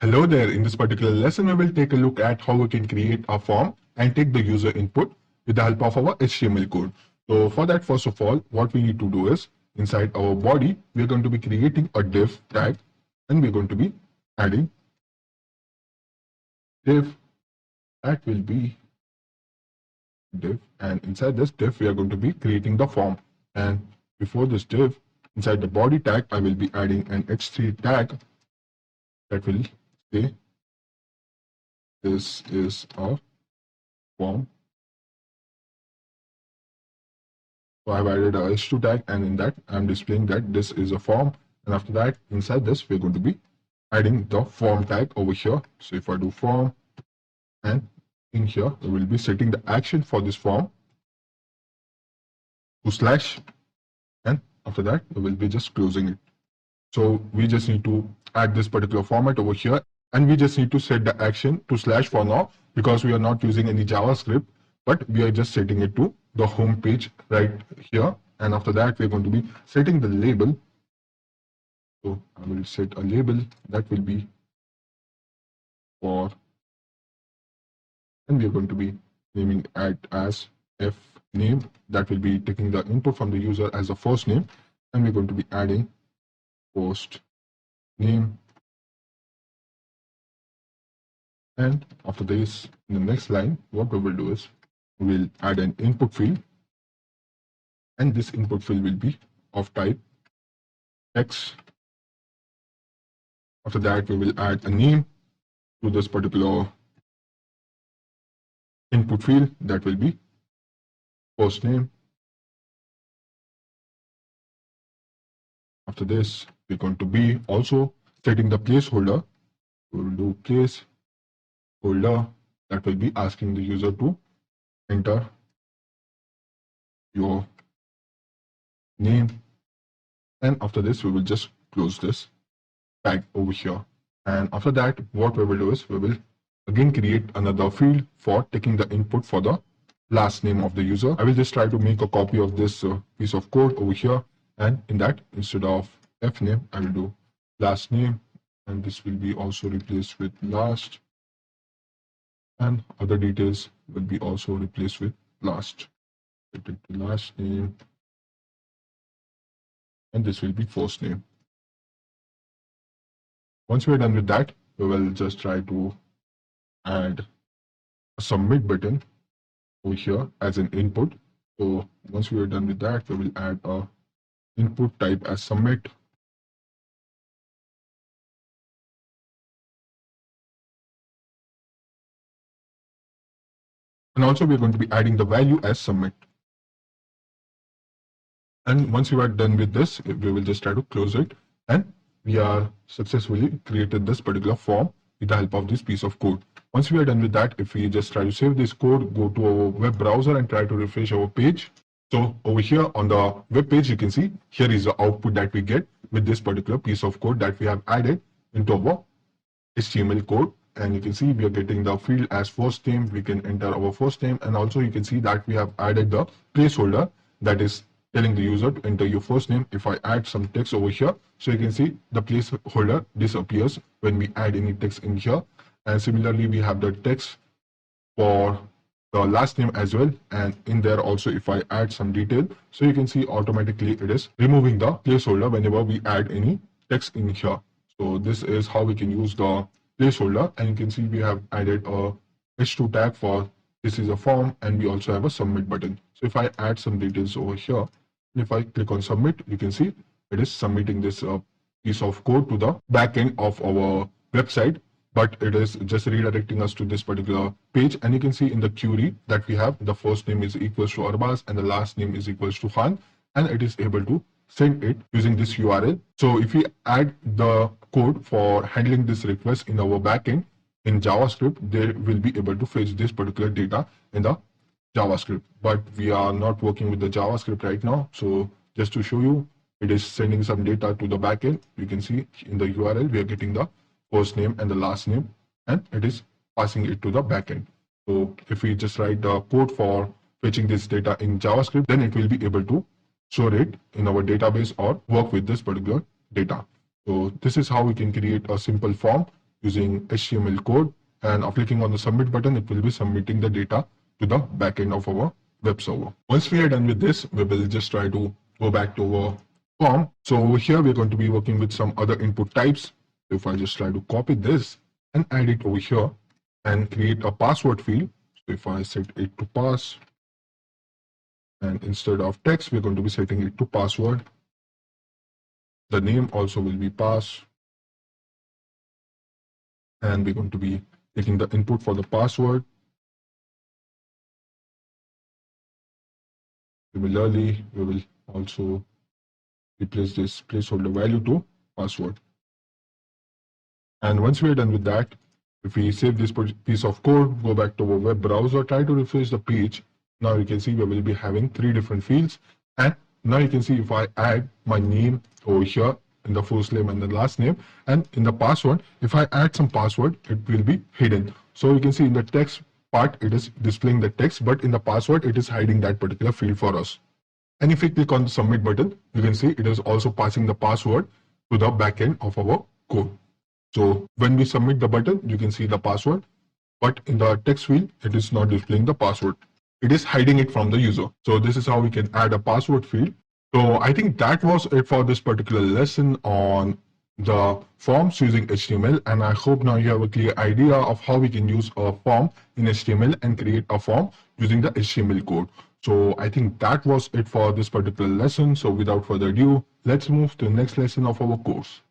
Hello there. In this particular lesson, we will take a look at how we can create a form and take the user input with the help of our HTML code. So for that, first of all, what we need to do is inside our body, we're going to be creating a div tag and we're going to be adding div that will be div, and inside this div, we are going to be creating the form. And before this div, inside the body tag, I will be adding an h3 tag that will say this is a form. So I've added a h2 tag, and in that I'm displaying that this is a form. And after that, inside this, we're going to be adding the form tag over here. So if I do form, and in here, we will be setting the action for this form to slash, and after that, we will be just closing it. So we just need to add this particular format over here, and we just need to set the action to slash for now because we are not using any JavaScript, but we are just setting it to the home page right here. And after that, we're going to be setting the label. So I will set a label that will be for, and we're going to be naming it as f name. That will be taking the input from the user as the first name, and we're going to be adding post name. And after this, in the next line, what we will do is we will add an input field, and this input field will be of type text. After that, we will add a name to this particular input field that will be first name. After this, we're going to be also setting the placeholder. We will do placeholder that will be asking the user to enter your name. And after this, we will just close this tag over here. And after that, what we will do is we will again create another field for taking the input for the last name of the user. I will just try to make a copy of this piece of code over here. And in that, instead of f name, I will do last name. And this will be also replaced with last. And other details will be also replaced with last. Set it to last name. And this will be first name. Once we are done with that, we will just try to add a submit button over here as an input. So once we are done with that, we will add a input type as submit. And also we're going to be adding the value as submit. And once you are done with this, we will just try to close it, and we are successfully created this particular form with the help of this piece of code. Once we are done with that, if we just try to save this code, go to our web browser and try to refresh our page. So over here on the web page, you can see here is the output that we get with this particular piece of code that we have added into our HTML code. And you can see we are getting the field as first name. We can enter our first name, and also you can see that we have added the placeholder that is telling the user to enter your first name. If I add some text over here, so you can see the placeholder disappears when we add any text in here. And similarly, we have the text for the last name as well, and in there also if I add some detail, so you can see automatically it is removing the placeholder whenever we add any text in here. So this is how we can use the placeholder, and you can see we have added a h2 tag for this is a form, and we also have a submit button. So if I add some details over here, if I click on submit, you can see it is submitting this piece of code to the backend of our website, but it is just redirecting us to this particular page. And you can see in the query that we have the first name is equals to Arbaz and the last name is equals to Khan, and it is able to send it using this URL. So if we add the code for handling this request in our backend in JavaScript, they will be able to fetch this particular data in the JavaScript, but we are not working with the JavaScript right now. So just to show you, it is sending some data to the backend. You can see in the URL, we are getting the first name and the last name, and it is passing it to the backend. So if we just write the code for fetching this data in JavaScript, then it will be able to store it in our database or work with this particular data. So this is how we can create a simple form using HTML code, and after clicking on the submit button, it will be submitting the data to the backend of our web server. Once we are done with this, we will just try to go back to our form. So over here, we're going to be working with some other input types. So if I just try to copy this and add it over here and create a password field. So if I set it to pass, and instead of text, we're going to be setting it to password. The name also will be pass. And we're going to be taking the input for the password. Similarly, we will also replace this placeholder value to password. And once we're done with that, if we save this piece of code, go back to our web browser, try to refresh the page. Now you can see we will be having 3 different fields. And now you can see if I add my name over here in the first name and the last name, and in the password, if I add some password, it will be hidden. So you can see in the text part, it is displaying the text, but in the password, it is hiding that particular field for us. And if we click on the submit button, you can see it is also passing the password to the backend of our code. So when we submit the button, you can see the password, but in the text field, it is not displaying the password. It is hiding it from the user. So this is how we can add a password field. So I think that was it for this particular lesson on the forms using HTML, and I hope now you have a clear idea of how we can use a form in HTML and create a form using the HTML code. So I think that was it for this particular lesson. So without further ado, let's move to the next lesson of our course.